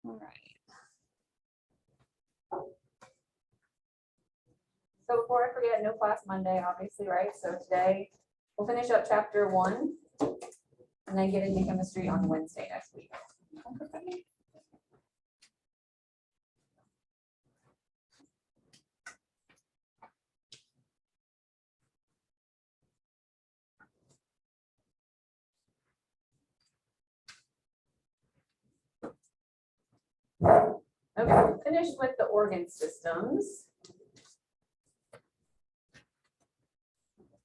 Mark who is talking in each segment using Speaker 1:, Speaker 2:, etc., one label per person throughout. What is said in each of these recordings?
Speaker 1: All right. So before I forget, no class Monday, obviously, right? So today we'll finish up chapter 1 and then get into chemistry on Wednesday next week. Okay, finished with the organ systems.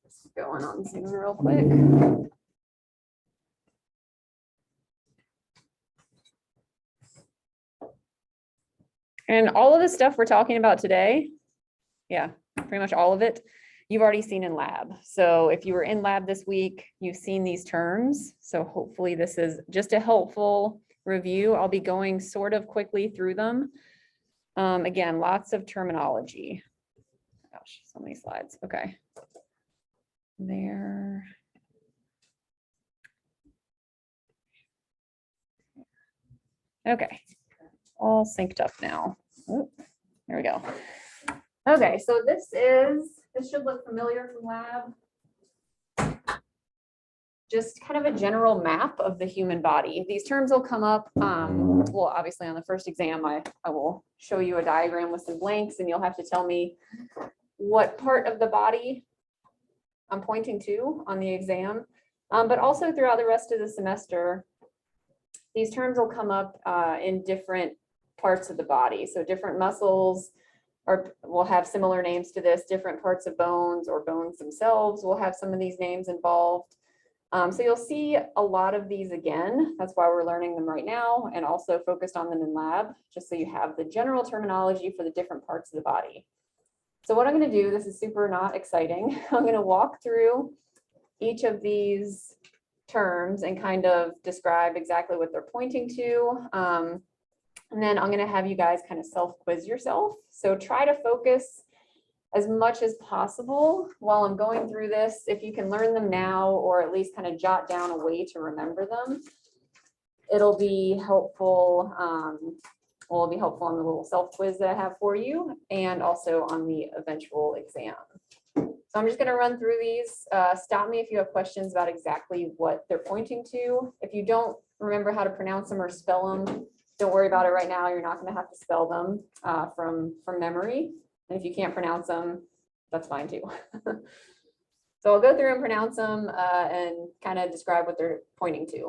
Speaker 1: Just going on Zoom real quick. And all of the stuff we're talking about today, yeah, pretty much all of it, you've already seen in lab. So if you were in lab this week, you've seen these terms. So hopefully this is just a helpful review. I'll be going sort of quickly through them. Again, lots of terminology. Gosh, so many slides. Okay. There. Okay. All synced up now. Oop, there we go. Okay, so this should look familiar from lab. Just kind of a general map of the human body. These terms will come up, well, obviously on the first exam, I will show you a diagram with some blanks and you'll have to tell me what part of the body I'm pointing to on the exam. But also throughout the rest of the semester, these terms will come up in different parts of the body. So different muscles will have similar names to this, different parts of bones or bones themselves will have some of these names involved. So you'll see a lot of these again. That's why we're learning them right now and also focused on them in lab, just so you have the general terminology for the different parts of the body. So what I'm going to do, this is super not exciting. I'm going to walk through each of these terms and kind of describe exactly what they're pointing to. And then I'm going to have you guys kind of self-quiz yourself. So try to focus as much as possible while I'm going through this. If you can learn them now, or at least kind of jot down a way to remember them, it'll be helpful. Will be helpful on the little self-quiz that I have for you and also on the eventual exam. So I'm just going to run through these. Stop me if you have questions about exactly what they're pointing to. If you don't remember how to pronounce them or spell them, don't worry about it right now. You're not going to have to spell them from memory. And if you can't pronounce them, that's fine too. So I'll go through and pronounce them and kind of describe what they're pointing to.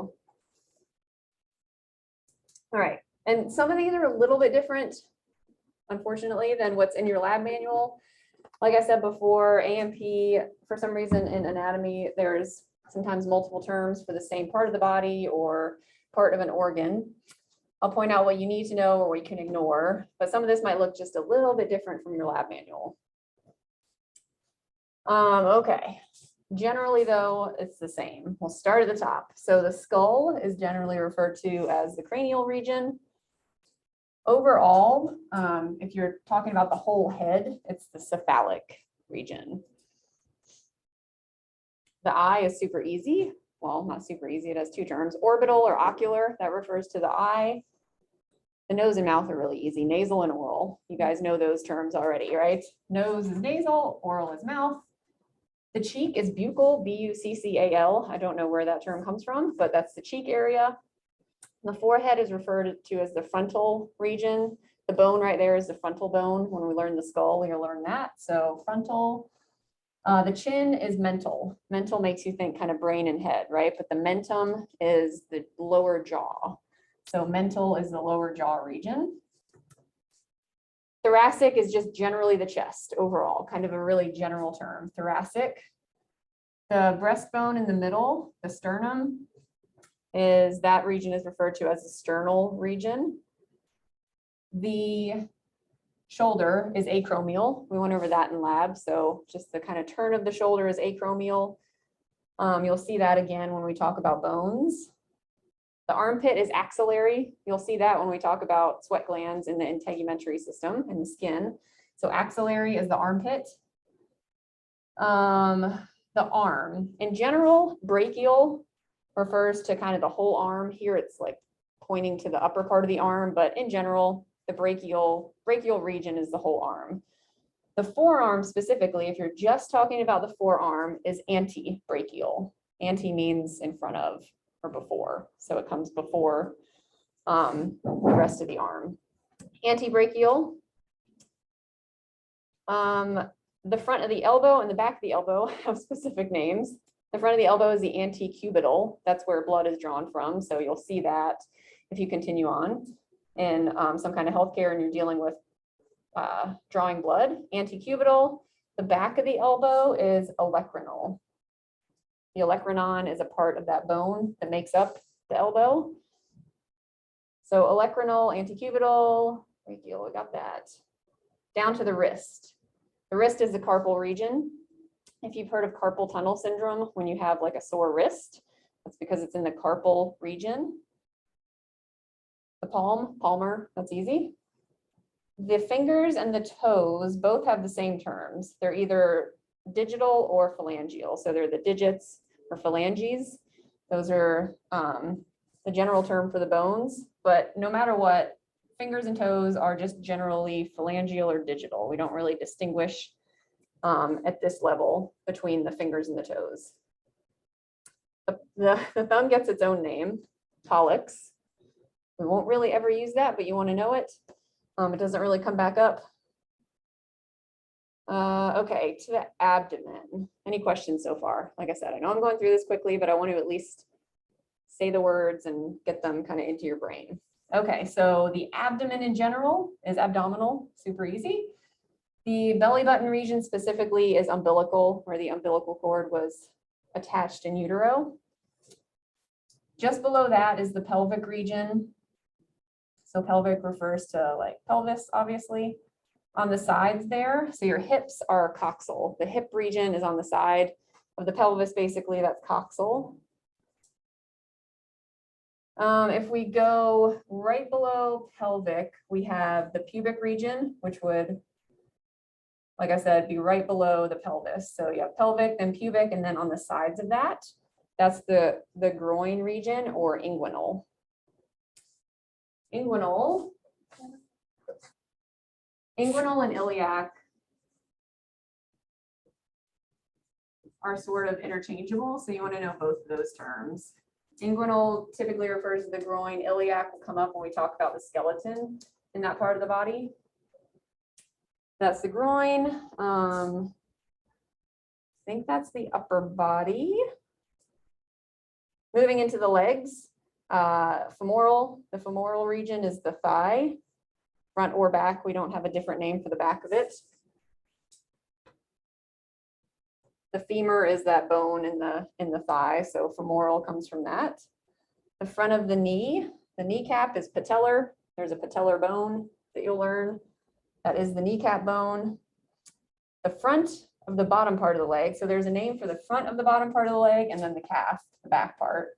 Speaker 1: All right. And some of these are a little bit different, unfortunately, than what's in your lab manual. Like I said before, A&P, for some reason in anatomy, there's sometimes multiple terms for the same part of the body or part of an organ. I'll point out what you need to know or what you can ignore, but some of this might look just a little bit different from your lab manual. Okay, generally though, it's the same. We'll start at the top. So the skull is generally referred to as the cranial region. Overall, if you're talking about the whole head, it's the cephalic region. The eye is super easy. Well, not super easy. It has two terms, orbital or ocular. That refers to the eye. The nose and mouth are really easy, nasal and oral. You guys know those terms already, right? Nose is nasal, oral is mouth. The cheek is buccal, B-U-C-C-A-L. I don't know where that term comes from, but that's the cheek area. The forehead is referred to as the frontal region. The bone right there is the frontal bone. When we learn the skull, we'll learn that. So frontal. The chin is mental. Mental makes you think kind of brain and head, right? But the mentum is the lower jaw. So mental is the lower jaw region. Thoracic is just generally the chest overall, kind of a really general term, thoracic. The breastbone in the middle, the sternum, that region is referred to as the sternal region. The shoulder is acromial. We went over that in lab. So just the kind of turn of the shoulder is acromial. You'll see that again when we talk about bones. The armpit is axillary. You'll see that when we talk about sweat glands in the integumentary system in the skin. So axillary is the armpit. The arm. In general, brachial refers to kind of the whole arm. Here it's like pointing to the upper part of the arm, but in general, the brachial region is the whole arm. The forearm specifically, if you're just talking about the forearm, is antebrachial. Anti means in front of or before, so it comes before the rest of the arm. Antebrachial. The front of the elbow and the back of the elbow have specific names. The front of the elbow is the antecubital. That's where blood is drawn from. So you'll see that if you continue on in some kind of healthcare and you're dealing with drawing blood. Antecubital. The back of the elbow is olecranon. The olecranon is a part of that bone that makes up the elbow. So olecranal, antecubital, brachial, we got that. Down to the wrist. The wrist is the carpal region. If you've heard of carpal tunnel syndrome, when you have like a sore wrist, that's because it's in the carpal region. The palmar, that's easy. The fingers and the toes both have the same terms. They're either digital or phalangeal. So they're the digits or phalanges. Those are the general term for the bones, but no matter what, fingers and toes are just generally phalangeal or digital. We don't really distinguish at this level between the fingers and the toes. The thumb gets its own name, pollex. We won't really ever use that, but you want to know it. It doesn't really come back up. Okay, to the abdomen. Any questions so far? Like I said, I know I'm going through this quickly, but I want to at least say the words and get them kind of into your brain. Okay, so the abdomen in general is abdominal, super easy. The belly button region specifically is umbilical, where the umbilical cord was attached in utero. Just below that is the pelvic region. So pelvic refers to like pelvis, obviously. On the sides there, so your hips are coxal. The hip region is on the side of the pelvis, basically, that's coxal. If we go right below pelvic, we have the pubic region, which would, like I said, be right below the pelvis. So you have pelvic, then pubic, and then on the sides of that, that's the groin region or inguinal. Inguinal and iliac are sort of interchangeable, so you want to know both of those terms. Inguinal typically refers to the groin. Iliac will come up when we talk about the skeleton in that part of the body. That's the groin. I think that's the upper body. Moving into the legs, femoral. The femoral region is the thigh. Front or back, we don't have a different name for the back of it. The femur is that bone in the thigh, so femoral comes from that. The front of the knee, the kneecap is patellar. There's a patellar bone that you'll learn. That is the kneecap bone. The front of the bottom part of the leg, so there's a name for the front of the bottom part of the leg and then the calf, the back part.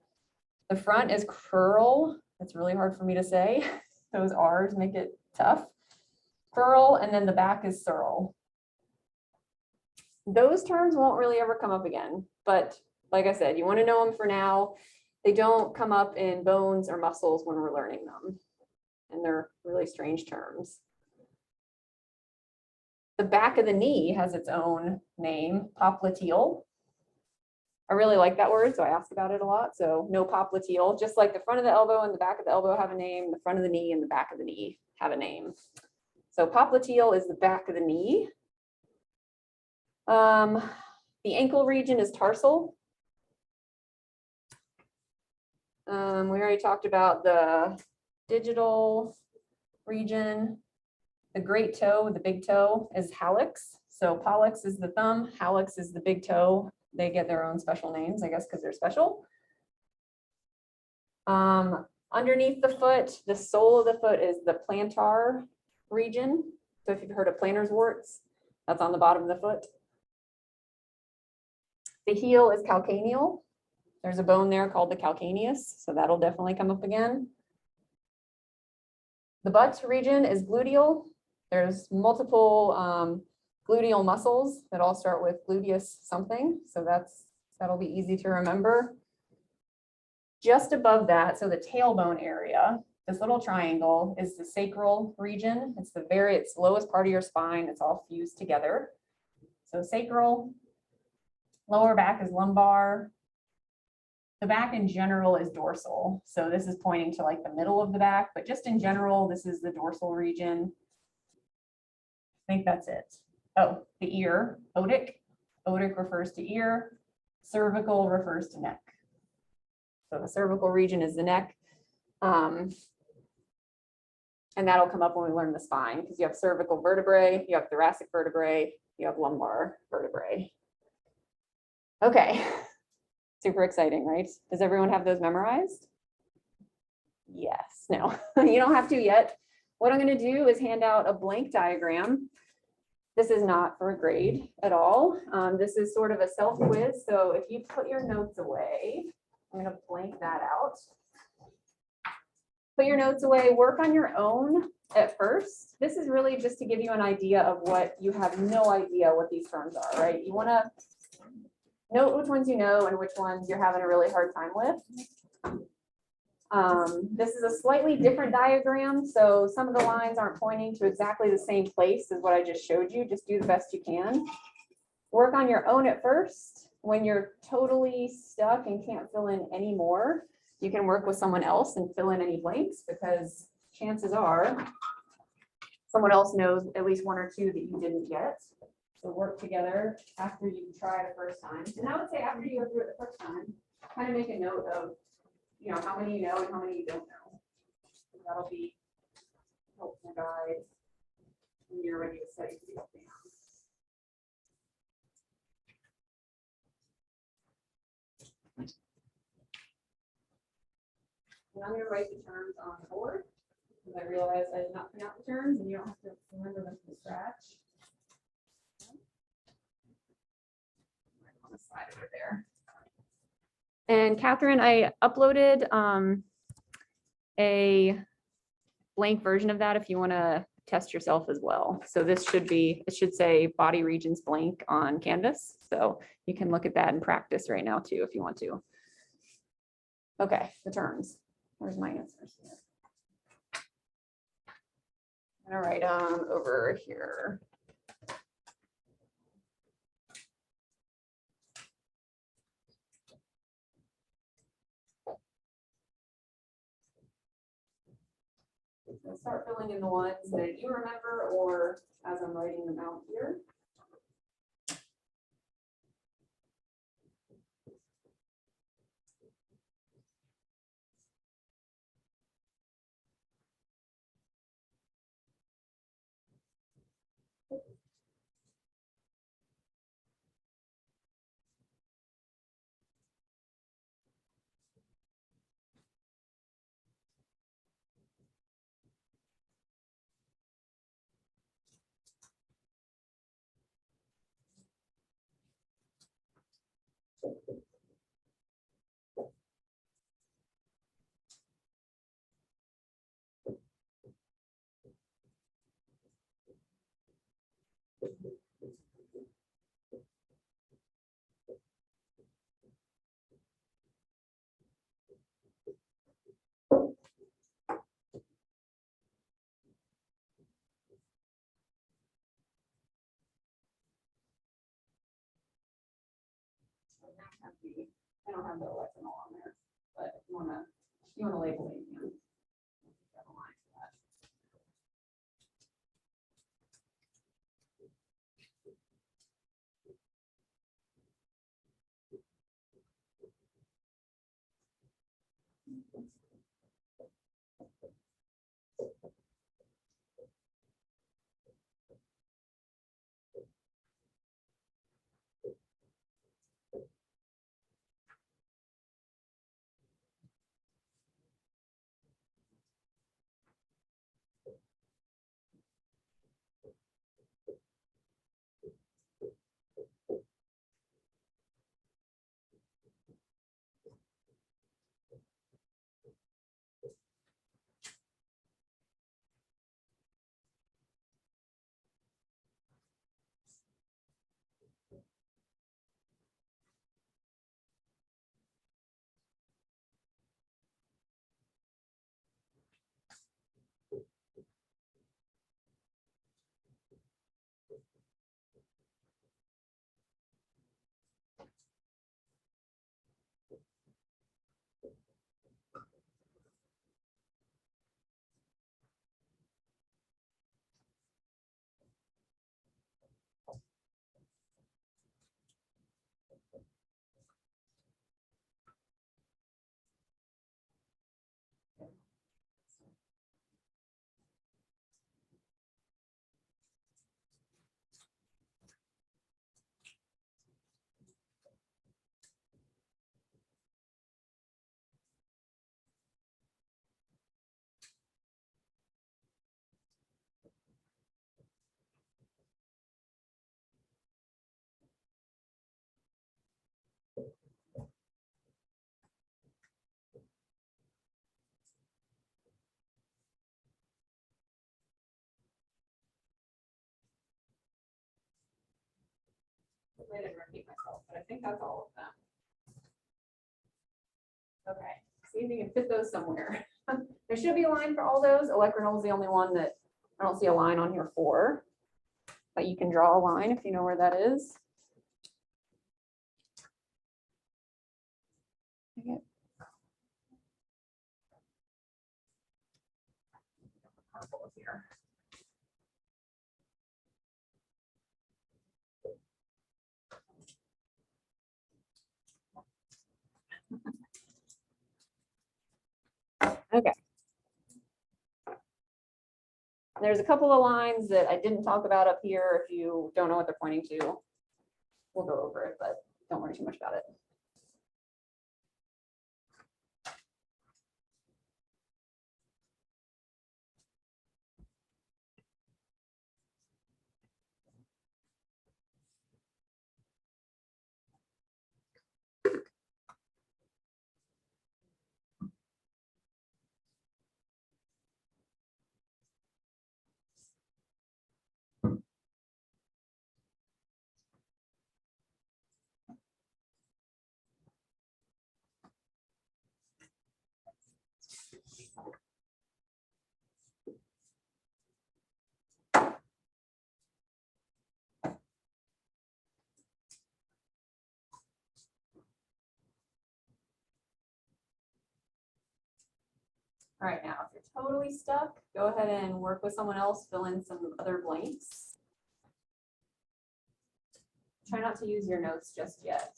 Speaker 1: The front is curl. It's really hard for me to say. Those R's make it tough. Curl, and then the back is surl. Those terms won't really ever come up again, but like I said, you want to know them for now. They don't come up in bones or muscles when we're learning them, and they're really strange terms. The back of the knee has its own name, popliteal. I really like that word, so I ask about it a lot. So no popliteal, just like the front of the elbow and the back of the elbow have a name, the front of the knee and the back of the knee have a name. So popliteal is the back of the knee. The ankle region is tarsal. We already talked about the digital region. The great toe, the big toe, is hallux. So pollex is the thumb, hallux is the big toe. They get their own special names, I guess, because they're special. Underneath the foot, the sole of the foot is the plantar region. So if you've heard of plantar's warts, that's on the bottom of the foot. The heel is calcaneal. There's a bone there called the calcaneus, so that'll definitely come up again. The butt region is gluteal. There's multiple gluteal muscles that all start with gluteus something, so that'll be easy to remember. Just above that, so the tailbone area, this little triangle is the sacral region. It's it's lowest part of your spine. It's all fused together. So sacral, lower back is lumbar. The back in general is dorsal. So this is pointing to like the middle of the back, but just in general, this is the dorsal region. I think that's it. Oh, the ear, odic. Odic refers to ear. Cervical refers to neck. So the cervical region is the neck. And that'll come up when we learn the spine, because you have cervical vertebrae, you have thoracic vertebrae, you have lumbar vertebrae. Okay, super exciting, right? Does everyone have those memorized? Yes, no, you don't have to yet. What I'm going to do is hand out a blank diagram. This is not for a grade at all. This is sort of a self-quiz. So if you put your notes away, I'm going to blank that out. Put your notes away, work on your own at first. This is really just to give you an idea of what you have no idea what these terms are, right? You want to note which ones you know and which ones you're having a really hard time with. This is a slightly different diagram, so some of the lines aren't pointing to exactly the same place as what I just showed you. Just do the best you can. Work on your own at first. When you're totally stuck and can't fill in any more, you can work with someone else and fill in any blanks, because chances are someone else knows at least one or two that you didn't get. So work together after you try the first time. And I would say after you go through it the first time, kind of make a note of, you know, how many you know and how many you don't know. That'll be helpful guide when you're ready to study for the exam. And I'm going to write the terms on the board, because I realized I did not print out the terms and you don't have to remember them from scratch. Right on the side over there. And Catherine, I uploaded a blank version of that if you want to test yourself as well. So this should be, it should say body regions blank on Canvas. So you can look at that and practice right now too if you want to. Okay, the terms. Where's my answers? All right, over here. So start filling in the ones that you remember, or as I'm writing them out here. I don't have the electronol on there, but if you wanna label it, you can. Have a line for that. think that's all of them. Okay, see if you can fit those somewhere. There should be a line for all those. Electronol is the only one that I don't see a line on here for. But you can draw a line if you know where that is. Okay. Purple here. Okay. There's a couple of lines that I didn't talk about up here. If you don't know what they're pointing to, we'll go over it, but don't worry too much about it. All right, now, if you're totally stuck, go ahead and work with someone else, fill in some other blanks. Try not to use your notes just yet.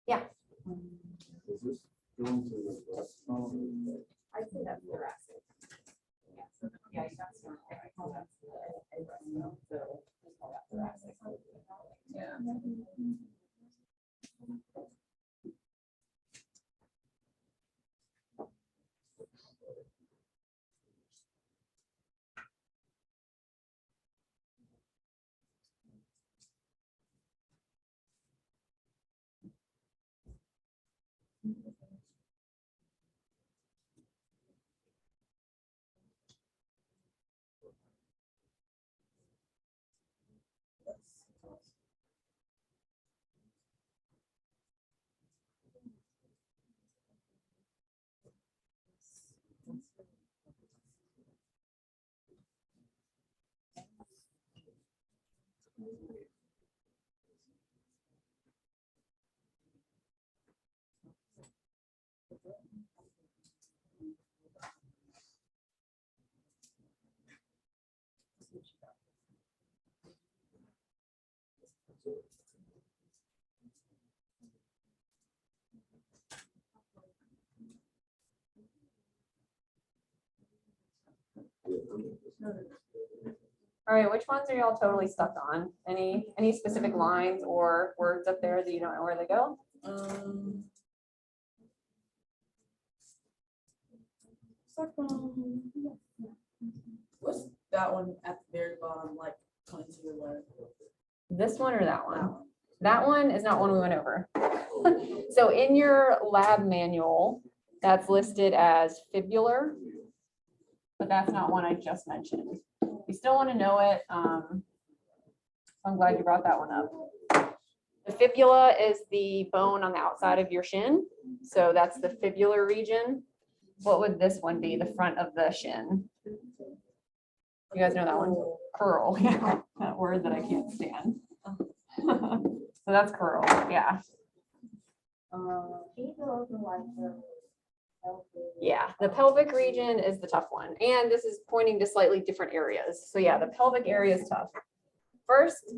Speaker 1: Yeah.
Speaker 2: Is this going to the breast now?
Speaker 1: I'd say that's thoracic. Yeah, so, yeah, that's not, I call that a breast milk, so just call that thoracic. Yeah. All right, which ones are y'all totally stuck on? Any specific lines or words up there that you don't know where they go?
Speaker 3: What's that one at the very bottom, like 22 or what?
Speaker 1: This one or that one? That one is not one we went over. So in your lab manual, that's listed as fibular, but that's not one I just mentioned. You still want to know it. So I'm glad you brought that one up. The fibula is the bone on the outside of your shin. So that's the fibular region. What would this one be? The front of the shin. You guys know that one? Curl. Yeah, that word that I can't stand. So that's curl. Yeah.
Speaker 4: Can you go over like the
Speaker 1: Yeah, the pelvic region is the tough one. And this is pointing to slightly different areas. So yeah, the pelvic area is tough. First,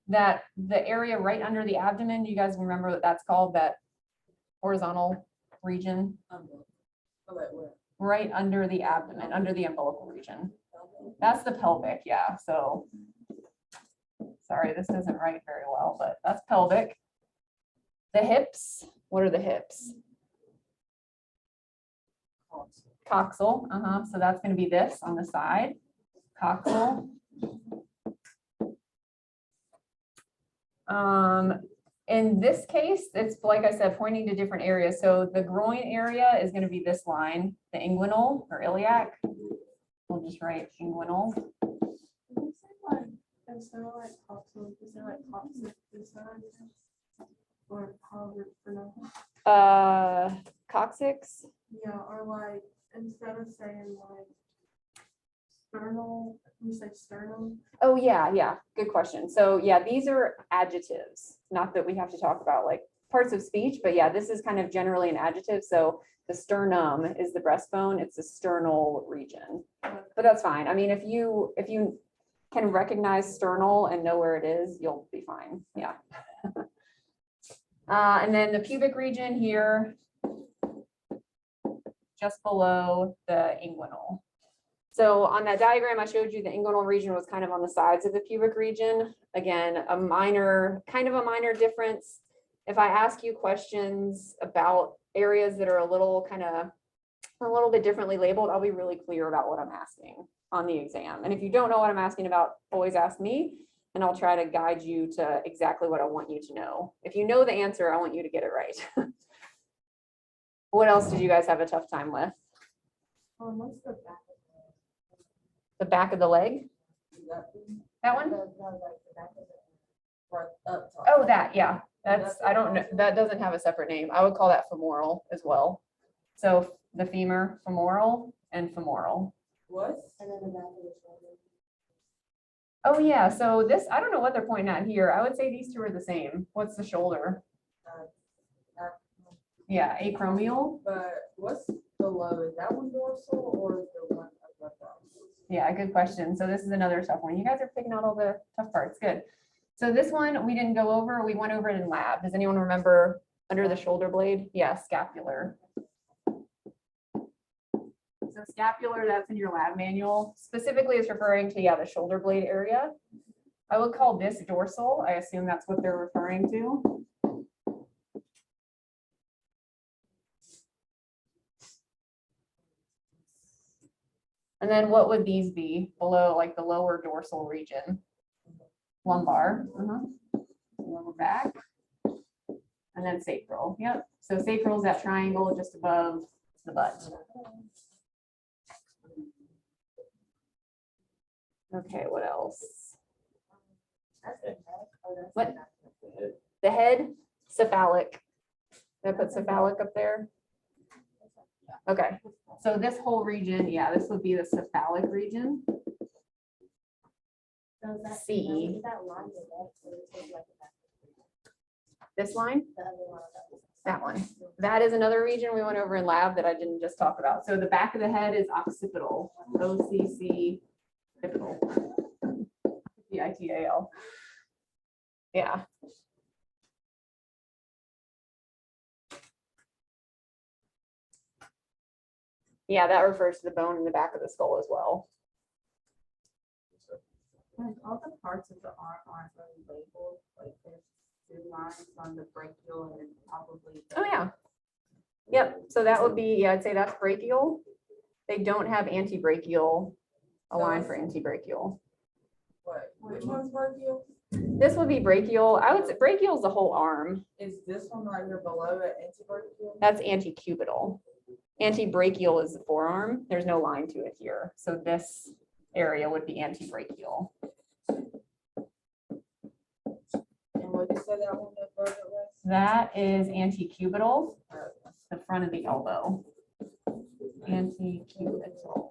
Speaker 1: that the area right under the abdomen, you guys remember what that's called, that horizontal region? Right under the abdomen, under the umbilical region. That's the pelvic, yeah, so. Sorry, this isn't right very well, but that's pelvic. The hips, what are the hips? Coxal, so that's gonna be this on the side, coxal. In this case, it's like I said, pointing to different areas. So the groin area is gonna be this line, the inguinal or iliac. We'll just write inguinal.
Speaker 3: Instead of like coxal, is there like coccyx inside? Or however it's pronounced?
Speaker 1: Coccyx.
Speaker 3: Yeah, or like, instead of saying like sternal, we say sternum.
Speaker 1: Oh, yeah, good question. So yeah, these are adjectives, not that we have to talk about like parts of speech, but yeah, this is kind of generally an adjective. So the sternum is the breastbone, it's the sternal region, but that's fine. I mean, if you can recognize sternal and know where it is, you'll be fine, yeah. And then the pubic region here, just below the inguinal. So on that diagram, I showed you the inguinal region was kind of on the sides of the pubic region. Again, kind of a minor difference. If I ask you questions about areas that are a little bit differently labeled, I'll be really clear about what I'm asking on the exam. And if you don't know what I'm asking about, always ask me and I'll try to guide you to exactly what I want you to know. If you know the answer, I want you to get it right. What else did you guys have a tough time with?
Speaker 3: What's the back?
Speaker 1: The back of the leg? That one? Oh, that, yeah. That's, I don't know, that doesn't have a separate name. I would call that femoral as well. So the femur, femoral and femoral.
Speaker 3: What? And then the back of the shoulder.
Speaker 1: Oh, yeah. So this, I don't know what they're pointing at here. I would say these two are the same. What's the shoulder? Yeah, acromial.
Speaker 3: But what's below? Is that one dorsal or is the one above that?
Speaker 1: Yeah, good question. So this is another tough one. You guys are picking out all the tough parts. Good. So this one we didn't go over. We went over it in lab. Does anyone remember under the shoulder blade? Yeah, scapular. So scapular, that's in your lab manual. Specifically, it's referring to, yeah, the shoulder blade area. I would call this dorsal. I assume that's what they're referring to. And then what would these be below, like the lower dorsal region? Lumbar, lower back, and then sacral. Yep. So sacral is that triangle just above the butt. Okay, what else? What? The head, cephalic. Did I put cephalic up there? Okay, so this whole region, yeah, this would be the cephalic region. CE. This line? That one. That is another region we went over in lab that I didn't just talk about. So the back of the head is occipital, OCC, occipital, PITAL. Yeah. Yeah, that refers to the bone in the back of the skull as well.
Speaker 3: Like all the parts of the arm aren't really labeled, like there's two lines on the brachial and then probably.
Speaker 1: Oh, yeah. Yep, so that would be, yeah, I'd say that's brachial. They don't have antebrachial, a line for antebrachial.
Speaker 3: What, which one's brachial?
Speaker 1: This would be brachial. I would say brachial is the whole arm.
Speaker 3: Is this one right here below it antebrachial?
Speaker 1: That's antecubital. Antebrachial is the forearm. There's no line to it here. So this area would be antebrachial.
Speaker 3: And what did you say that one above it was?
Speaker 1: That is antecubital, the front of the elbow. Antecubital.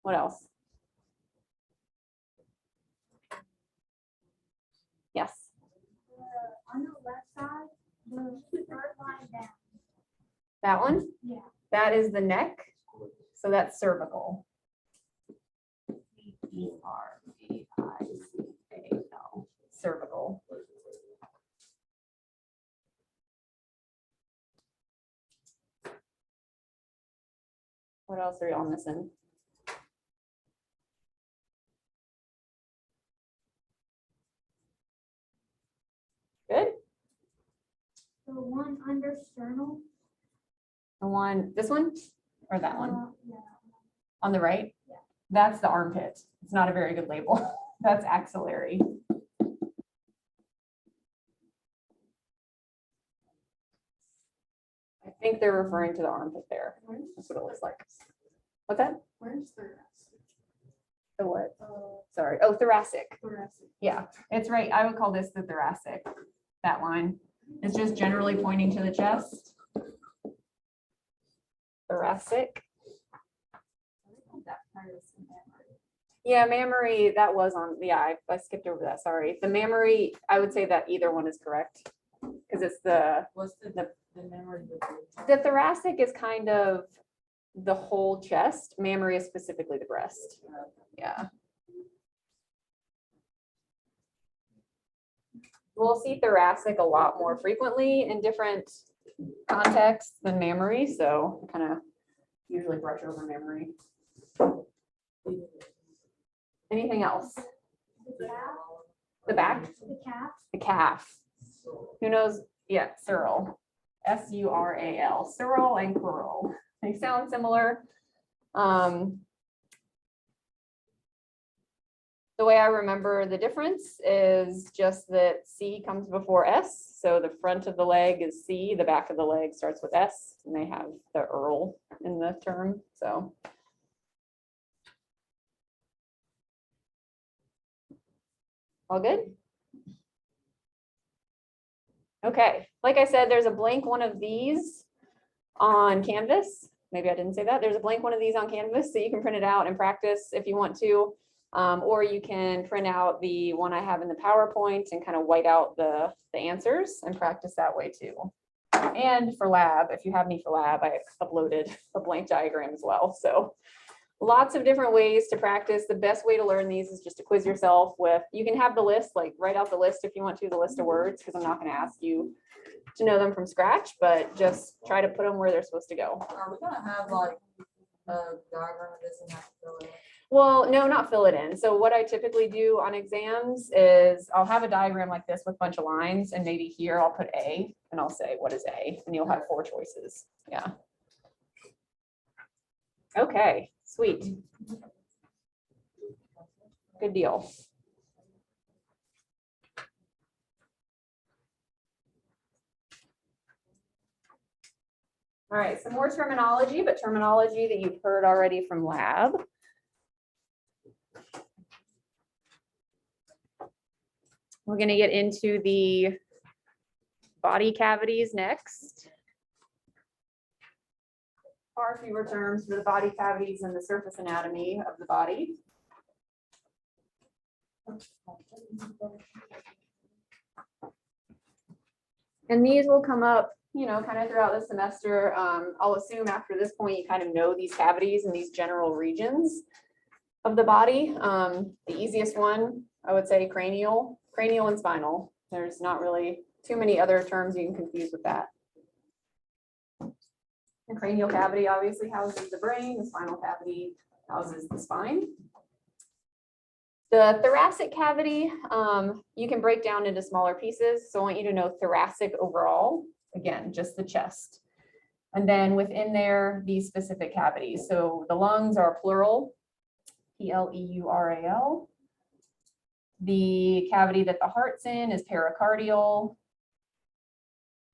Speaker 1: What else? Yes.
Speaker 4: On the left side, the third line down.
Speaker 1: That one?
Speaker 4: Yeah.
Speaker 1: That is the neck. So that's cervical. C-E-R-V-I-C-A-L. Cervical. What else are y'all missing? Good.
Speaker 4: The one under sternal.
Speaker 1: The one, this one or that one
Speaker 4: Yeah.
Speaker 1: on the right?
Speaker 4: Yeah.
Speaker 1: That's the armpit. It's not a very good label. That's axillary. I think they're referring to the armpit there. That's what it looks like. What's that?
Speaker 3: Where's the rest?
Speaker 1: The what? Sorry. Oh, thoracic.
Speaker 3: Thoracic.
Speaker 1: Yeah, it's right. I would call this the thoracic. That line is just generally pointing to the chest. Thoracic. Yeah, mammary, that was on, yeah, I skipped over that, sorry. The mammary, I would say that either one is correct. Because it's
Speaker 3: What's the memory?
Speaker 1: the thoracic is kind of the whole chest. Mammary is specifically the breast. Yeah. We'll see thoracic a lot more frequently in different contexts than mammary, so kind of usually brush over mammary. Anything else?
Speaker 4: The calf.
Speaker 1: The back?
Speaker 4: The calf.
Speaker 1: The calf. Who knows? Yeah, sural. S-U-R-A-L. Sural and crural. They sound similar. The way I remember the difference is just that C comes before S. So the front of the leg is C, the back of the leg starts with S, and they have the Earl in the term. So. All good? Okay, like I said, there's a blank one of these on Canvas. Maybe I didn't say that. There's a blank one of these on Canvas, so you can print it out and practice if you want to. Or you can print out the one I have in the PowerPoint and kind of white out the answers and practice that way too. And for lab, if you have me for lab, I uploaded a blank diagram as well. So lots of different ways to practice. The best way to learn these is just to quiz yourself with, you can have the list, like write out the list if you want to, the list of words, because I'm not going to ask you to know them from scratch, but just try to put them where they're supposed to go.
Speaker 3: Are we gonna have like a diagram of this and have to fill it in?
Speaker 1: Well, no, not fill it in. So what I typically do on exams is I'll have a diagram like this with a bunch of lines, and maybe here I'll put A and I'll say, what is A? And you'll have 4 choices. Yeah. Okay, sweet. Good deal. All right, some more terminology, but terminology that you've heard already from lab. We're going to get into the body cavities next. Far fewer terms for the body cavities and the surface anatomy of the body. And these will come up, you know, kind of throughout the semester. I'll assume after this point, you kind of know these cavities and these general regions of the body. The easiest one, I would say cranial and spinal. There's not really too many other terms you can confuse with that. The cranial cavity obviously houses the brain, the spinal cavity houses the spine. The thoracic cavity, you can break down into smaller pieces. So I want you to know thoracic overall, again, just the chest. And then within there, these specific cavities. So the lungs are plural, P-L-E-U-R-A-L. The cavity that the heart's in is pericardial.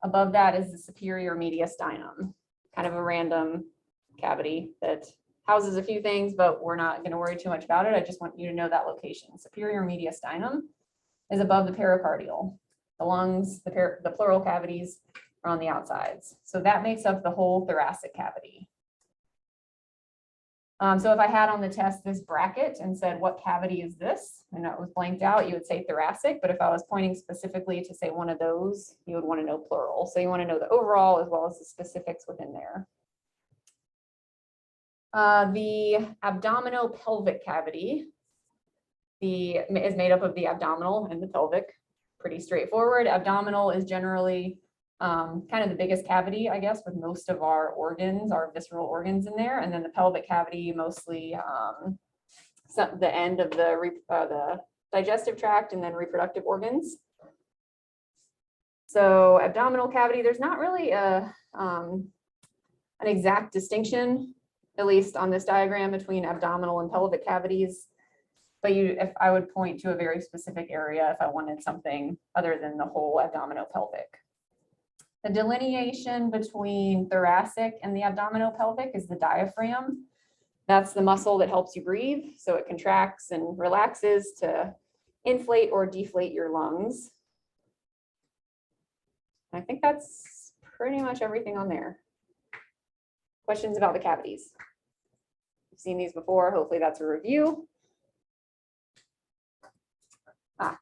Speaker 1: Above that is the superior mediastinum, kind of a random cavity that houses a few things, but we're not going to worry too much about it. I just want you to know that location. Superior mediastinum is above the pericardial. The lungs, the pleural cavities are on the outsides. So that makes up the whole thoracic cavity. So if I had on the test this bracket and said, what cavity is this? And it was blanked out, you would say thoracic. But if I was pointing specifically to say one of those, you would want to know plural. So you want to know the overall as well as the specifics within there. The abdominopelvic cavity is made up of the abdominal and the pelvic. Pretty straightforward. Abdominal is generally kind of the biggest cavity, I guess, with most of our organs, our visceral organs in there. And then the pelvic cavity, mostly the end of the digestive tract and then reproductive organs. So abdominal cavity, there's not really an exact distinction, at least on this diagram, between abdominal and pelvic cavities. But if I would point to a very specific area if I wanted something other than the whole abdominopelvic. The delineation between thoracic and the abdominopelvic is the diaphragm. That's the muscle that helps you breathe. So it contracts and relaxes to inflate or deflate your lungs. I think that's pretty much everything on there. Questions about the cavities? You've seen these before. Hopefully that's a review.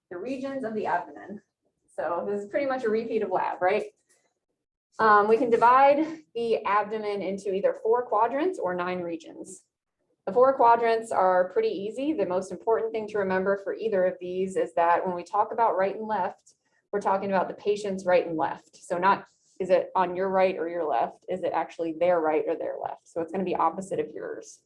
Speaker 1: The regions of the abdomen. So this is pretty much a repeat of lab, right? We can divide the abdomen into either 4 quadrants or 9 regions. The 4 quadrants are pretty easy. The most important thing to remember for either of these is that when we talk about right and left, we're talking about the patient's right and left. So not, is it on your right or your left? Is it actually their right or their left? So it's going to be opposite of yours.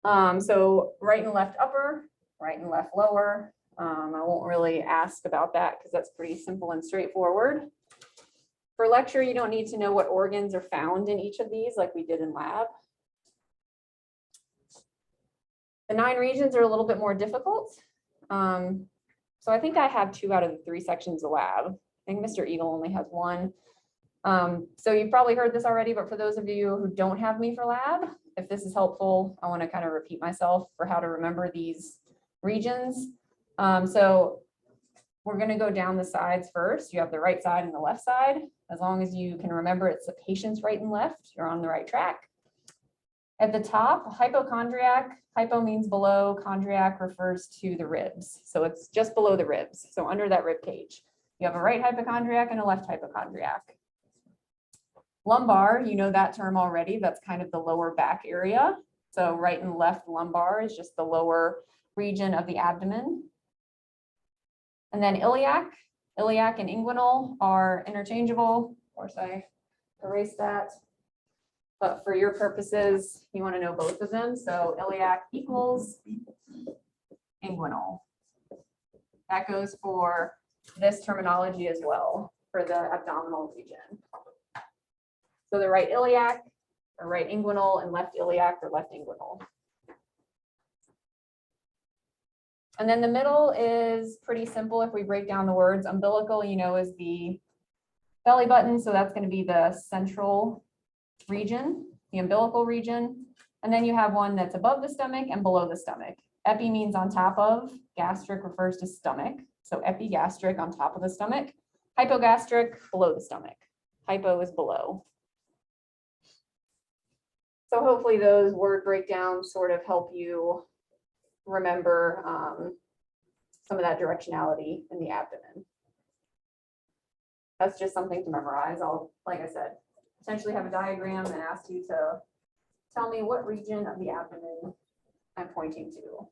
Speaker 1: So right and left upper, right and left lower. I won't really ask about that because that's pretty simple and straightforward. For lecture, you don't need to know what organs are found in each of these like we did in lab. The 9 regions are a little bit more difficult. So I think I have 2 out of the 3 sections of lab. I think Mr. Eagle only has 1. So you've probably heard this already, but for those of you who don't have me for lab, if this is helpful, I want to kind of repeat myself for how to remember these regions. So we're going to go down the sides first. You have the right side and the left side. As long as you can remember it's the patient's right and left, you're on the right track. At the top, hypochondriac, hypo means below, chondriac refers to the ribs. So it's just below the ribs. So under that rib cage, you have a right hypochondriac and a left hypochondriac. Lumbar, you know that term already. That's kind of the lower back area. So right and left lumbar is just the lower region of the abdomen. And then iliac and inguinal are interchangeable. Of course, I erase that. But for your purposes, you want to know both of them. So iliac equals inguinal. That goes for this terminology as well for the abdominal region. So the right iliac or right inguinal and left iliac or left inguinal. And then the middle is pretty simple if we break down the words. Umbilical, you know, is the belly button. So that's going to be the central region, the umbilical region. And then you have one that's above the stomach and below the stomach. Epi means on top of, gastric refers to stomach. So epigastric on top of the stomach, hypogastric below the stomach. Hypo is below. So hopefully those word breakdowns sort of help you remember some of that directionality in the abdomen. That's just something to memorize. I'll, like I said, potentially have a diagram and ask you to tell me what region of the abdomen I'm pointing to.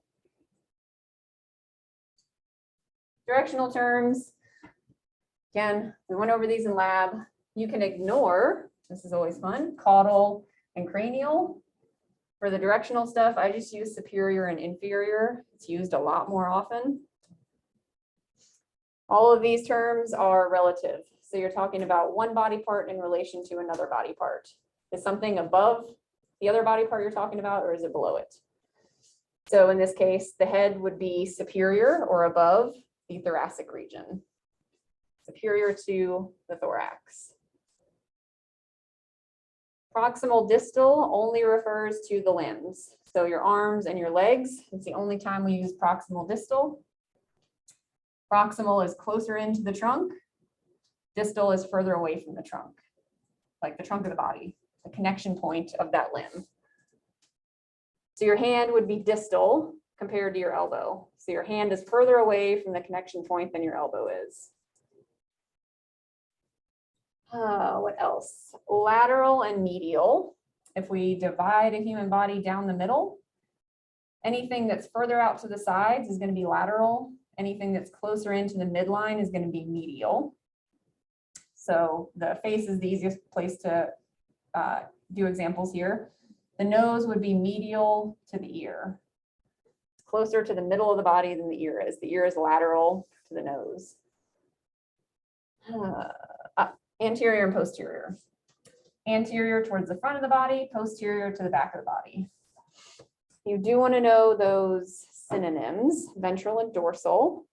Speaker 1: Directional terms. Again, we went over these in lab. You can ignore, this is always fun, caudal and cranial. For the directional stuff, I just use superior and inferior. It's used a lot more often. All of these terms are relative. So you're talking about one body part in relation to another body part. Is something above the other body part you're talking about, or is it below it? So in this case, the head would be superior or above the thoracic region, superior to the thorax. Proximal distal only refers to the limbs. So your arms and your legs, it's the only time we use proximal distal. Proximal is closer into the trunk. Distal is further away from the trunk, like the trunk of the body, the connection point of that limb. So your hand would be distal compared to your elbow. So your hand is further away from the connection point than your elbow is. What else? Lateral and medial. If we divide a human body down the middle, anything that's further out to the sides is going to be lateral. Anything that's closer into the midline is going to be medial. So the face is the easiest place to do examples here. The nose would be medial to the ear. It's closer to the middle of the body than the ear is. The ear is lateral to the nose. Anterior and posterior. Anterior towards the front of the body, posterior to the back of the body. You do want to know those synonyms, ventral and dorsal,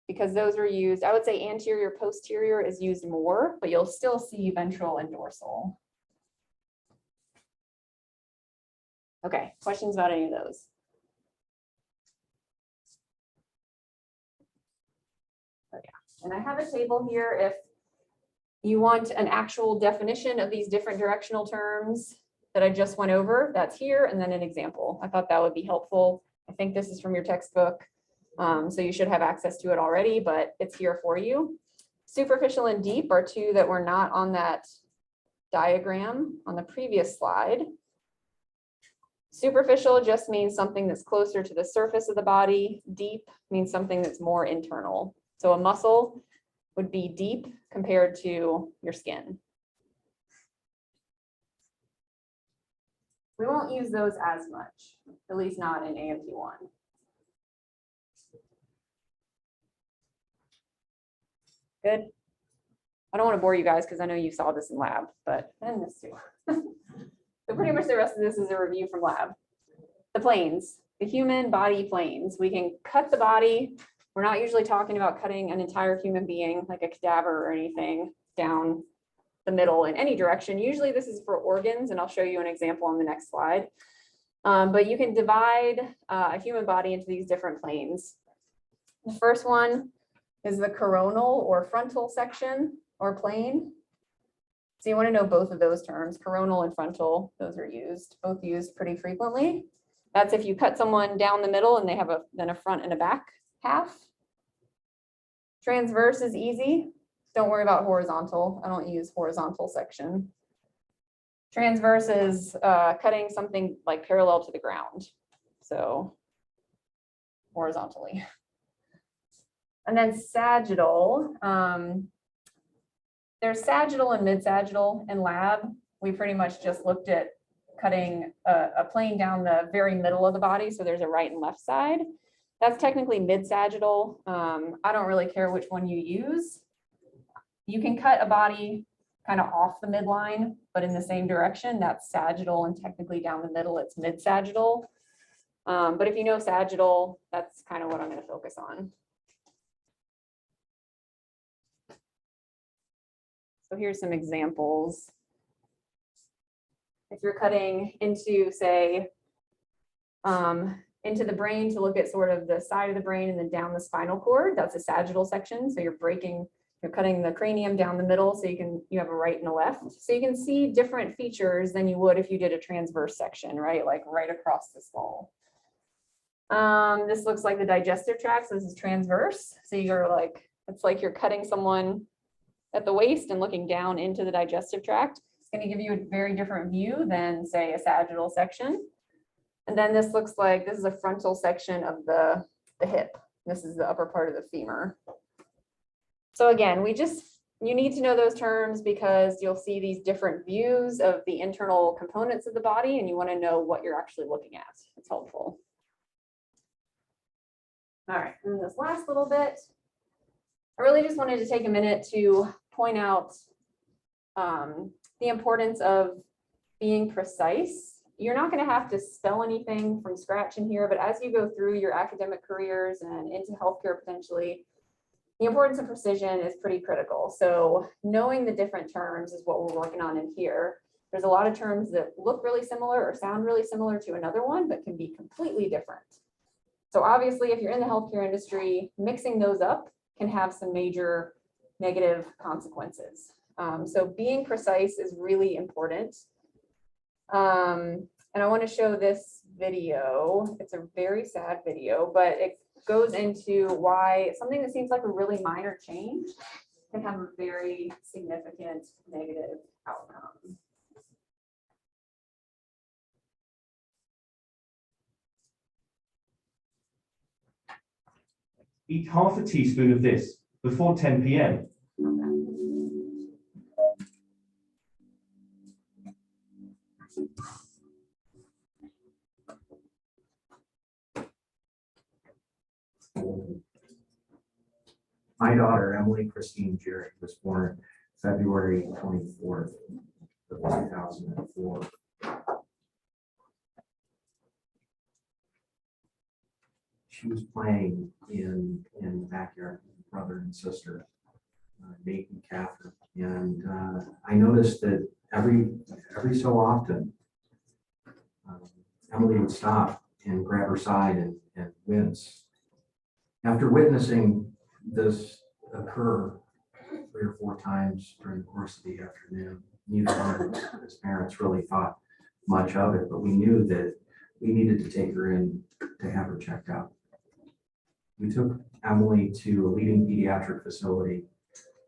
Speaker 1: because those are used. I would say anterior, posterior is used more, but you'll still see ventral and dorsal. Okay, questions about any of those? Oh, yeah. And I have a table here if you want an actual definition of these different directional terms that I just went over, that's here, and then an example. I thought that would be helpful. I think this is from your textbook, so you should have access to it already, but it's here for you. Superficial and deep are two that were not on that diagram on the previous slide. Superficial just means something that's closer to the surface of the body. Deep means something that's more internal. So a muscle would be deep compared to your skin. We won't use those as much, at least not in AMT1. Good. I don't want to bore you guys because I know you saw this in lab, but and this too. So pretty much the rest of this is a review from lab. The planes, the human body planes. We can cut the body. We're not usually talking about cutting an entire human being like a cadaver or anything down the middle in any direction. Usually this is for organs, and I'll show you an example on the next slide. But you can divide a human body into these different planes. The first one is the coronal or frontal section or plane. So you want to know both of those terms, coronal and frontal. Those are both used pretty frequently. That's if you cut someone down the middle and they have then a front and a back half. Transverse is easy. Don't worry about horizontal. I don't use horizontal section. Transverse is cutting something like parallel to the ground. So horizontally. And then sagittal. There's sagittal and mid-sagittal in lab. We pretty much just looked at cutting a plane down the very middle of the body. So there's a right and left side. That's technically mid-sagittal. I don't really care which one you use. You can cut a body kind of off the midline, but in the same direction. That's sagittal, and technically down the middle, it's mid-sagittal. But if you know sagittal, that's kind of what I'm going to focus on. So here's some examples. If you're cutting into, say, into the brain to look at sort of the side of the brain and then down the spinal cord, that's a sagittal section. So you're cutting the cranium down the middle, so you have a right and a left. So you can see different features than you would if you did a transverse section, right? Like right across the skull. This looks like the digestive tract. So this is transverse. So it's like you're cutting someone at the waist and looking down into the digestive tract. It's going to give you a very different view than, say, a sagittal section. And then this looks like, this is a frontal section of the hip. This is the upper part of the femur. So again, you need to know those terms because you'll see these different views of the internal components of the body, and you want to know what you're actually looking at. It's helpful. All right, and this last little bit, I really just wanted to take a minute to point out the importance of being precise. You're not going to have to spell anything from scratch in here, but as you go through your academic careers and into healthcare potentially, the importance of precision is pretty critical. So knowing the different terms is what we're working on in here. There's a lot of terms that look really similar or sound really similar to another one, but can be completely different. So obviously, if you're in the healthcare industry, mixing those up can have some major negative consequences. So being precise is really important. And I want to show this video. It's a very sad video, but it goes into why something that seems like a really minor change can have a very significant negative outcome.
Speaker 5: Eat half a teaspoon of this before 10 p.m.
Speaker 6: My daughter, Emily Christine Jarrett, was born February 24th of 2004. She was playing in the backyard with her brother and sister, Nate and Catherine. And I noticed that every so often, Emily would stop and grab her side and wince. After witnessing this occur 3 or 4 times during the course of the afternoon, neither one of us as parents really thought much of it, but we knew that we needed to take her in to have her checked out. We took Emily to a leading pediatric facility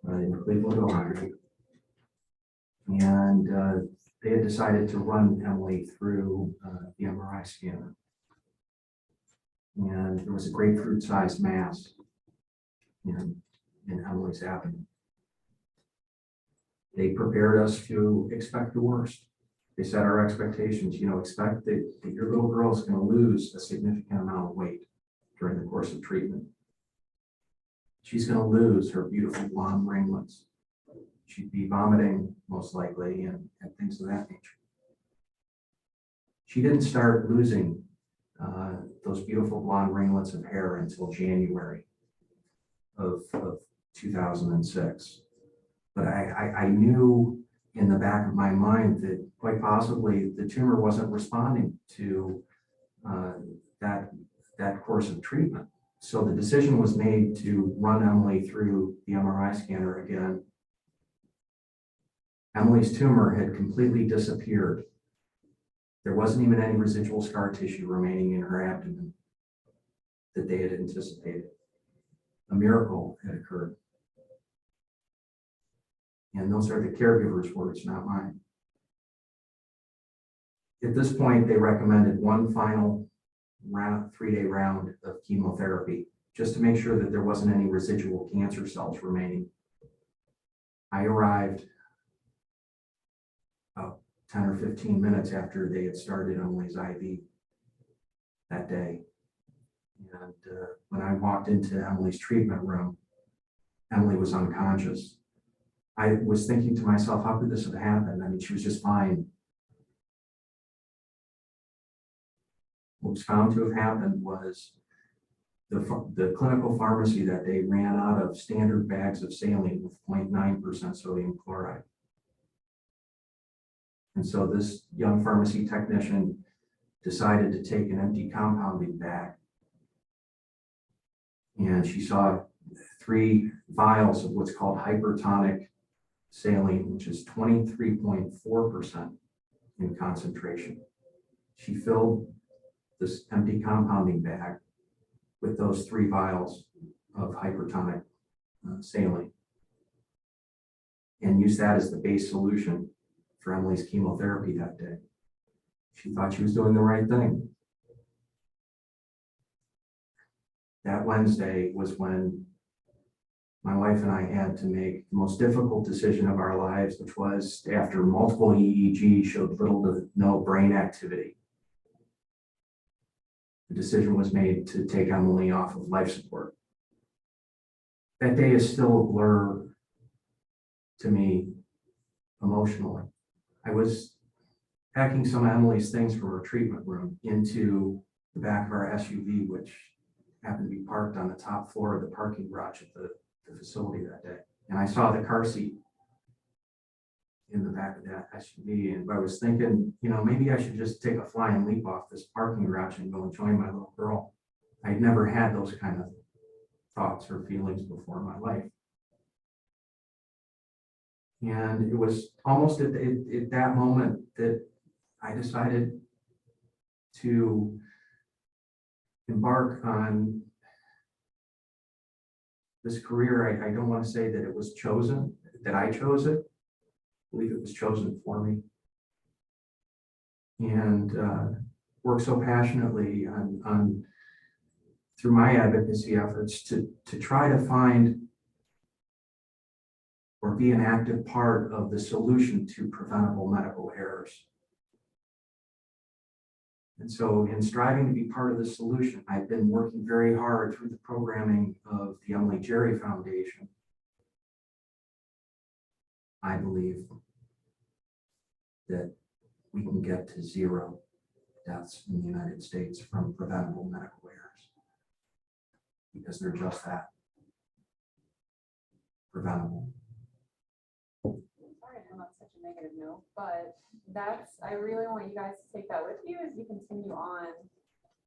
Speaker 6: in Cleveland, Ohio, and they had decided to run Emily through the MRI scanner. And there was a grapefruit-sized mass in Emily's abdomen. They prepared us to expect the worst. They set our expectations, expect that your little girl is going to lose a significant amount of weight during the course of treatment. She's going to lose her beautiful blonde ringlets. She'd be vomiting most likely and things of that nature. She didn't start losing those beautiful blonde ringlets of hair until January of 2006. But I knew in the back of my mind that quite possibly the tumor wasn't responding to that course of treatment. So the decision was made to run Emily through the MRI scanner again. Emily's tumor had completely disappeared. There wasn't even any residual scar tissue remaining in her abdomen that they had anticipated. A miracle had occurred. And those are the caregiver's words, not mine. At this point, they recommended one final 3-day round of chemotherapy, just to make sure that there wasn't any residual cancer cells remaining. I arrived about 10 or 15 minutes after they had started Emily's IV that day. And when I walked into Emily's treatment room, Emily was unconscious. I was thinking to myself, how could this have happened? I mean, she was just fine. What was found to have happened was the clinical pharmacy that day ran out of standard bags of saline with 0.9% sodium chloride. And so this young pharmacy technician decided to take an empty compounding bag. And she saw 3 vials of what's called hypertonic saline, which is 23.4% in concentration. She filled this empty compounding bag with those 3 vials of hypertonic saline and used that as the base solution for Emily's chemotherapy that day. She thought she was doing the right thing. That Wednesday was when my wife and I had to make the most difficult decision of our lives, which was after multiple EEG showed little to no brain activity. The decision was made to take Emily off of life support. That day is still a blur to me emotionally. I was packing some of Emily's things from her treatment room into the back of our SUV, which happened to be parked on the top floor of the parking garage at the facility that day. And I saw the car seat in the back of that SUV. And I was thinking, maybe I should just take a flying leap off this parking garage and go and join my little girl. I'd never had those kind of thoughts or feelings before in my life. And it was almost at that moment that I decided to embark on this career. I don't want to say that it was chosen, that I chose it. I believe it was chosen for me. And work so passionately on through my advocacy efforts to try to find or be an active part of the solution to preventable medical errors. And so in striving to be part of the solution, I've been working very hard through the programming of the Emily Jerry Foundation. I believe that we can get to 0 deaths in the United States from preventable medical errors, because they're just that, preventable.
Speaker 1: Sorry to end on such a negative note, but I really want you guys to take that with you as you continue on.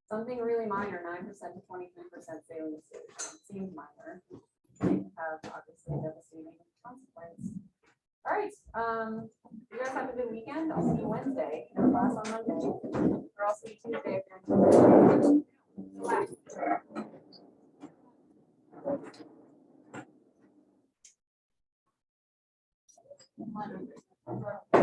Speaker 1: Something really minor, 9% to 23% saline solution, seems minor. It can have obviously a devastating consequence. All right, you guys have a good weekend. I'll see you Wednesday. No class on Monday. Or I'll see you Tuesday if you're.